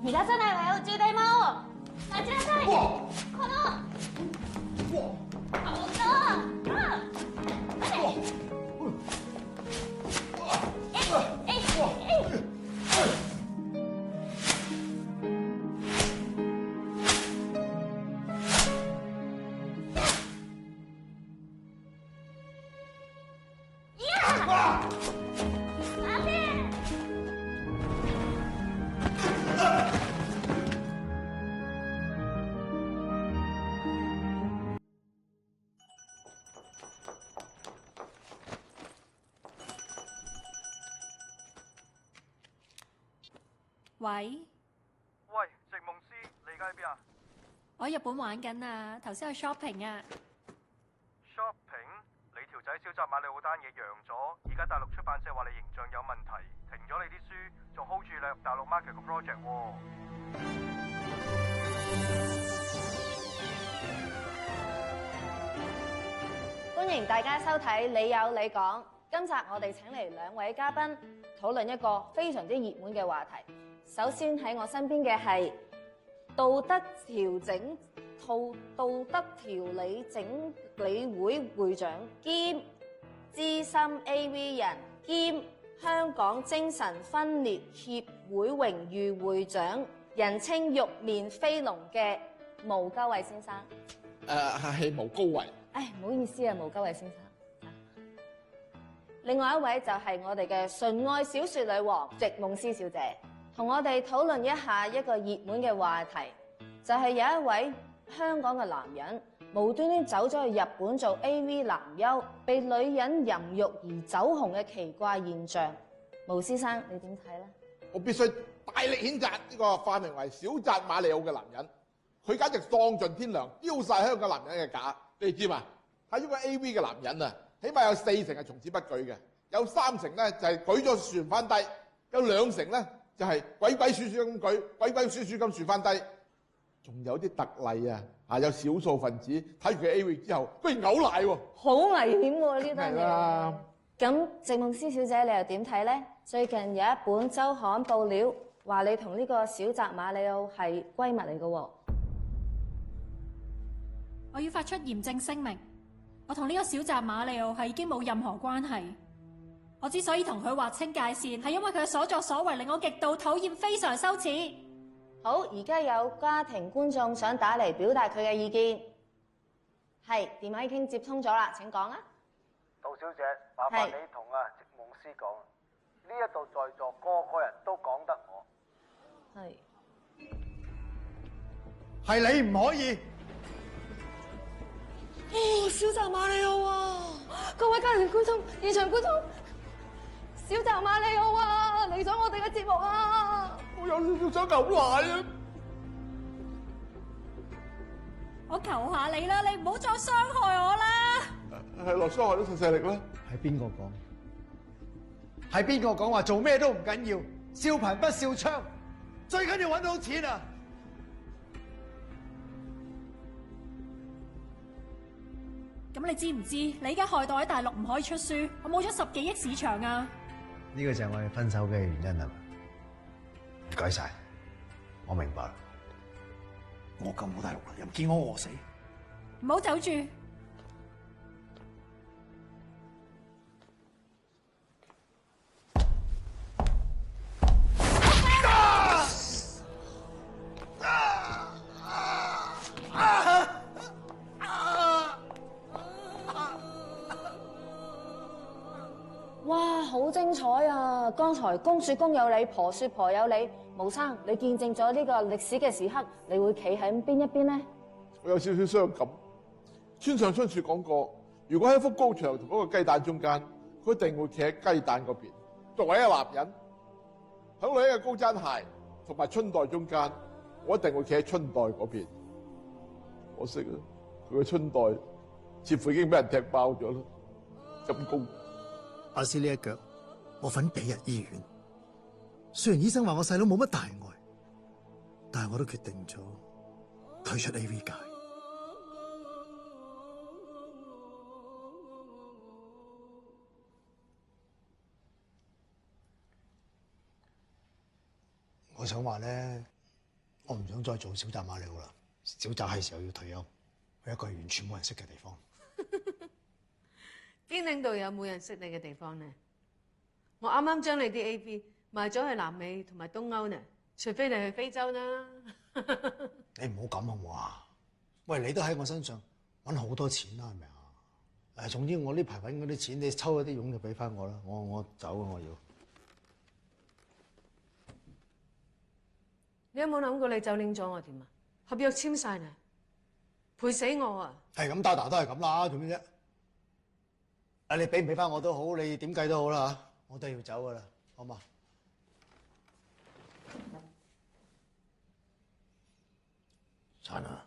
而家真係嚟到照地貓，大家睇，快咯！好多啊！喂，席夢思，你而家喺邊啊？我喺日本玩緊啊，頭先去 shopping 啊。shopping？你條仔小澤瑪利奧單嘢揚咗，而家大陸出版社話你形象有問題，停咗你啲書，仲 hold 住你入大陸 market 個 project 喎。歡迎大家收睇你有你講。今集我哋請嚟2位嘉賓討論一個非常之熱門嘅話題。首先喺我身邊嘅係道德調理整理會會長兼資深 AV 人兼香港精神分裂協會榮譽會長，人稱玉面飛龍嘅毛鳩偉先生。係毛高偉。唔好意思啊，毛鳩偉先生。另外一位就係我哋嘅純愛小說女王席夢思小姐，同我哋討論一下一個熱門嘅話題，就係有一位香港嘅男人無端端走咗去日本做 AV 男優，被女人淫辱而走紅嘅奇怪現象。毛先生，你點睇呢？我必須大力譴責呢個化名為小澤瑪利奧嘅男人，佢簡直喪盡天良，丟晒香港男人嘅架。你知嘛？喺呢個 AV 嘅男人啊，起碼有4成係從此不舉嘅，有3成咧就係舉咗船翻低，有2成咧就係鬼鬼祟祟咁舉，鬼鬼祟祟咁船翻低。仲有啲特例啊，有少數分子睇住佢 AV 之後，居然嘔奶喎，好危險喎呢單係啦。嘢。咁席夢思小姐你又點睇呢？最近有一本週刊報料話你同呢個小澤瑪利奧係閨蜜嚟嘅喎。我要發出嚴正聲明，我同呢個小澤瑪利奧係已經冇任何關係。我之所以同佢劃清界線，係因為佢嘅所作所為令我極度討厭，非常羞恥。好，而家有家庭觀眾想打嚟表達佢嘅意見。係，電話已經接通咗啦，請講啊。杜小姐，麻煩你同席夢思講，呢一度在座個人都講得我。係。係你唔可以。小澤瑪利奧啊！各位家庭觀眾、現場觀眾，小澤瑪利奧啊，嚟咗我哋嘅節目啊！我有少少想嘔奶啊！我求下你啦，你唔好再傷害我啦！係落傷害都細力啦。係邊個講？係邊個講話做咩都唔緊要，笑貧不笑娼，最緊要揾到錢啊！咁你知唔知？你而家害到喺大陸唔可以出書，我冇咗10幾億市場啊！呢個就係我哋分手嘅原因係嘛？唔該晒，我明白啦。我咁冇大陸啦，又唔見我餓死。唔好走住。哇，好精彩啊！剛才公說公有理，婆說婆有理。毛生，你見證咗呢個歷史嘅時刻，你會企喺邊一邊呢？我有少少傷感。村上春樹講過，如果喺一幅高牆同嗰個雞蛋中間，佢一定會企喺雞蛋嗰邊。作為一個男人，喺女人嘅高踭鞋同埋春袋中間，我一定會企喺春袋嗰邊。可惜啊，佢嘅春袋似乎已經俾人踢爆咗啦，陰公。阿師呢一腳，我份幾日醫院。雖然醫生話我細佬冇乜大礙，但係我都決定咗退出 AV 界。我想話咧，我唔想再做小澤馬里奧啦。小澤係時候要退休，去一個完全冇人識嘅地方。邊領導有冇人識你嘅地方呢？我啱啱將你啲 AV 賣咗去南美同埋東歐呢，除非你去非洲啦。你唔好咁好唔好啊？喂，你都喺我身上揾好多錢啦，係咪啊？總之我呢排揾嗰啲錢，你抽嗰啲傭就俾翻我啦。我走啊！我要。你有冇諗過你走拎咗我點啊？合約簽晒呢，賠死我啊！係咁，打都係咁啦，做咩啫？啊，你俾唔俾翻我都好，你點計都好啦嚇，我都要走噶啦，好嘛？慘啊！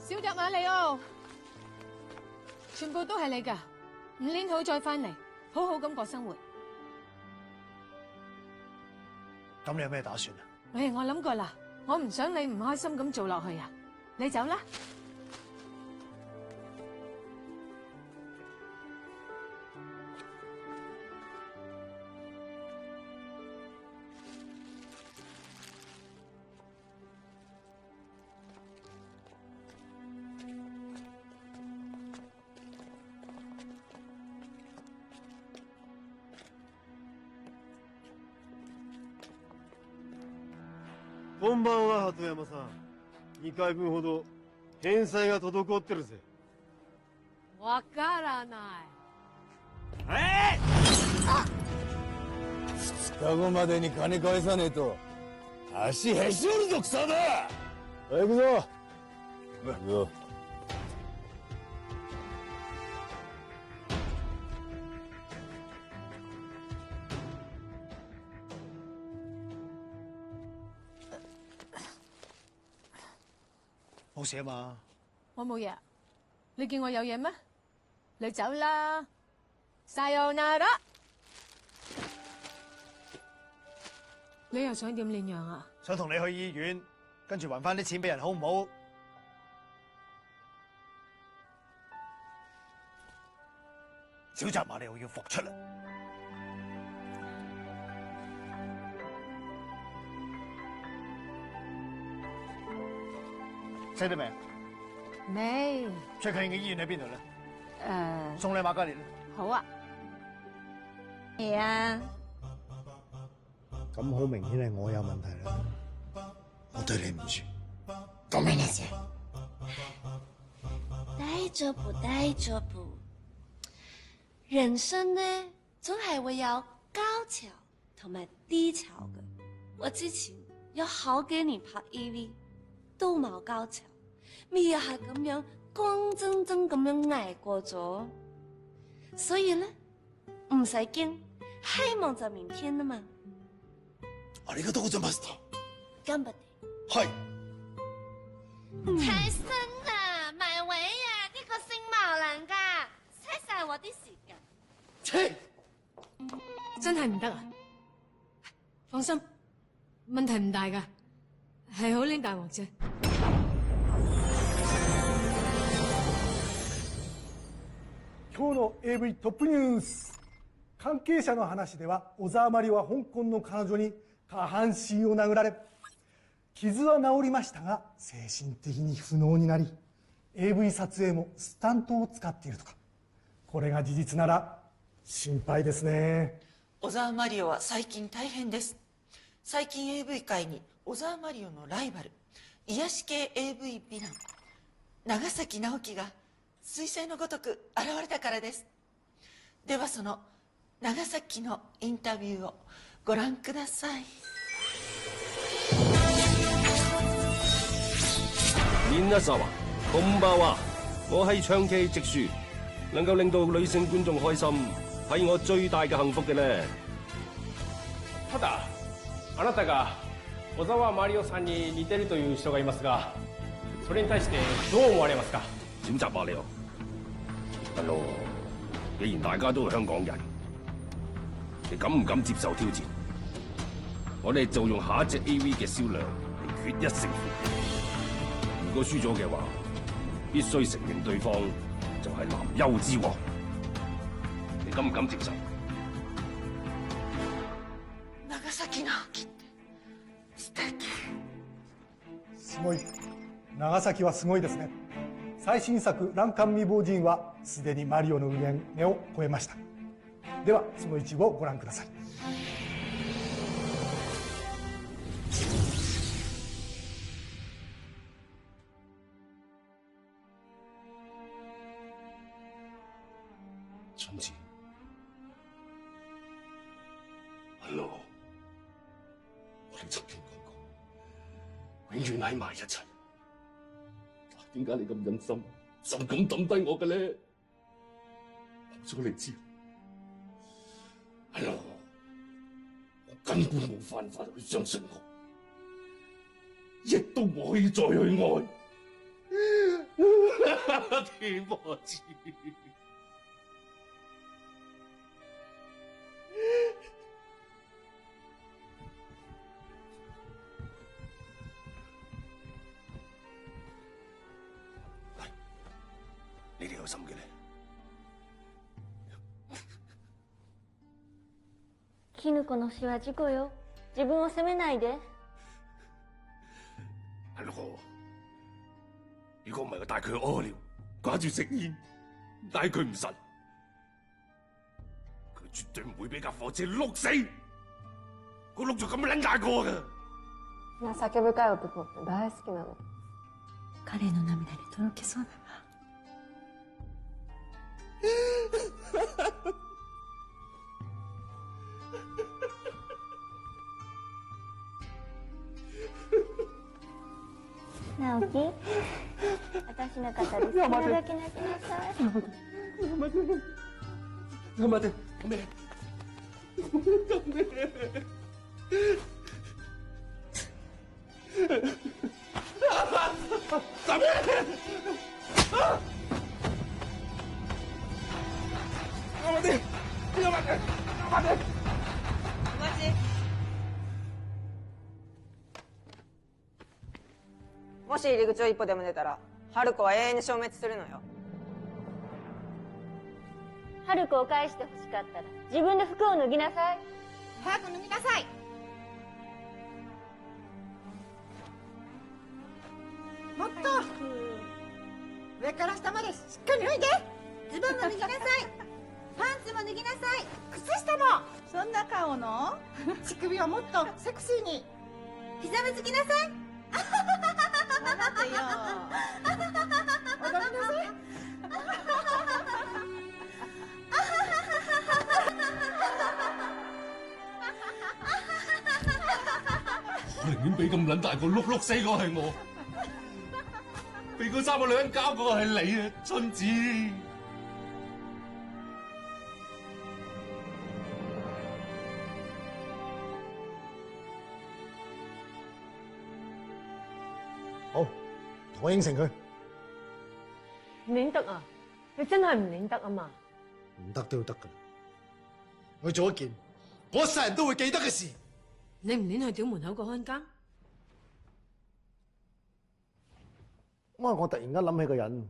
小澤馬里奧，全部都係你㗎，5年後再翻嚟，好好咁過生活。咁你有咩打算啊？我諗過啦，我唔想你唔開心咁做落去啊，你走啦。こんばんは、鳩山さん。2回分ほど返済が滞ってるぜ。わからない。2日後までに金返さねえと、足へし折るぞ、草だ。行くぞ。行くぞ。冇事啊嘛？我冇嘢，你見我有嘢咩？你走啦，さよなら。你又想點領養啊？想同你去醫院，跟住還翻啲錢俾人，好唔好？小澤馬里奧要復出啦！識得未？未。最近嘅醫院喺邊度咧？送你瑪嘉烈啦。好啊。係啊。咁好明顯係我有問題啦，我對你唔住。ごめんなさい。大丈夫，大丈夫。人生呢，總係會有高潮同埋低潮嘅。我之前有好幾年拍 AV 都冇高潮，咪又係咁樣光爭爭咁樣捱過咗。所以呢，唔使驚，希望就明天啊嘛。ありがとうございました。頑張って。係。財神啊，埋位啊！呢個姓毛蘭噶，嘥晒我啲時間。切！真係唔得啊！放心，問題唔大噶，係好拎大鑊啫。今日の AV トップニュース。関係者の話では、小沢マリは香港の彼女に下半身を殴られ、傷は治りましたが、精神的に不能になり、AV 撮影もスタントを使っているとか。これが事実なら心配ですね。小沢マリオは最近大変です。最近 AV 界に小沢マリオのライバル、癒し系 AV 美男、長崎直樹が彗星のごとく現れたからです。ではその長崎のインタビューをご覧ください。2021皆様，こんばんは。我係長期直樹，能夠令到女性觀眾開心，係我最大嘅幸福嘅呢。ただ、あなたが小沢マリオさんに似てるという人がいますが、それに対してどう思われますか？小澤馬里奧，大佬，既然大家都係香港人，你敢唔敢接受挑戰？我哋就用下一隻 AV 嘅銷量嚟決一勝負。如果輸咗嘅話，必須承認對方就係男優之王。你敢唔敢接受？長崎直樹って素敵。すごい。長崎はすごいですね。最新作「ランカン未亡人」はすでにマリオの売り上げを超えました。ではその一部をご覧ください。春子，阿羅，我哋曾經講過，永遠喺埋一齊。點解你咁忍心就咁抌低我嘅咧？冇咗你知，阿羅，我根本冇辦法去相信我，亦都唔可以再去愛。天我知。你哋有心嘅咧？絹子の死は事故よ。自分を責めないで。阿羅，如果唔係我帶佢去屙尿，掛住食煙，帶佢唔實，佢絕對唔會俾架火車碌死。個碌就咁撚大個㗎。情け深い男って大好きなの。彼の涙にとろけそうだな。直樹、私の肩で好きなだけ泣きなさい。頑張って。ごめん。ダメ！頑張って！頑張って！頑張って！お待ち。もし入り口を一歩でも出たら、春子は永遠に消滅するのよ。春子を返して欲しかったら、自分で服を脱ぎなさい。早く脱ぎなさい。もっと上から下までしっかり脱いで。ズボンも脱ぎなさい。パンツも脱ぎなさい。靴下も。そんな顔の乳首をもっとセクシーに。膝もつきなさい。待てよ。踊りなさい。我寧願俾咁撚大個碌死個係我，俾嗰3個女人搞個係你啊，春子。好，我應承佢。唔練得啊！你真係唔練得啊嘛！唔得都要得噶，我要做一件我一世人都會記得嘅事。你唔練去屌門口個看更？因為我突然間諗起個人，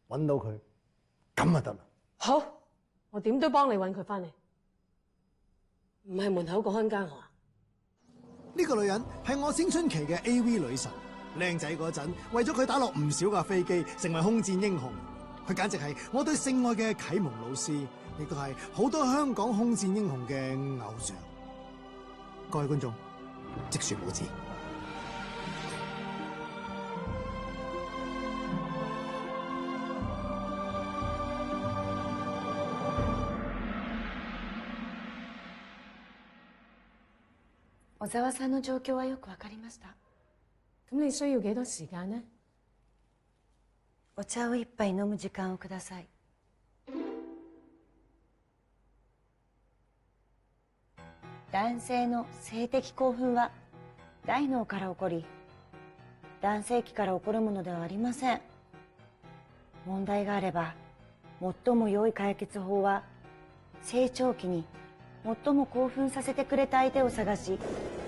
揾到佢，咁就得啦。好，我點都幫你揾佢翻嚟。唔係門口個看更啊！呢個女人係我青春期嘅 AV 女神，靚仔嗰陣為咗佢打落唔少架飛機，成為空戰英雄。佢簡直係我對性愛嘅啟蒙老師，亦都係好多香港空戰英雄嘅偶像。各位觀眾，即説冇字。小沢さんの狀況はよくわかりました。咁你需要幾多時間呢？お茶を一杯飲む時間をください。男性の性的興奮は大脳から起こり、男性器から起こるものではありません。問題があれば、最も良い解決法は、成長期に最も興奮させてくれた相手を探し、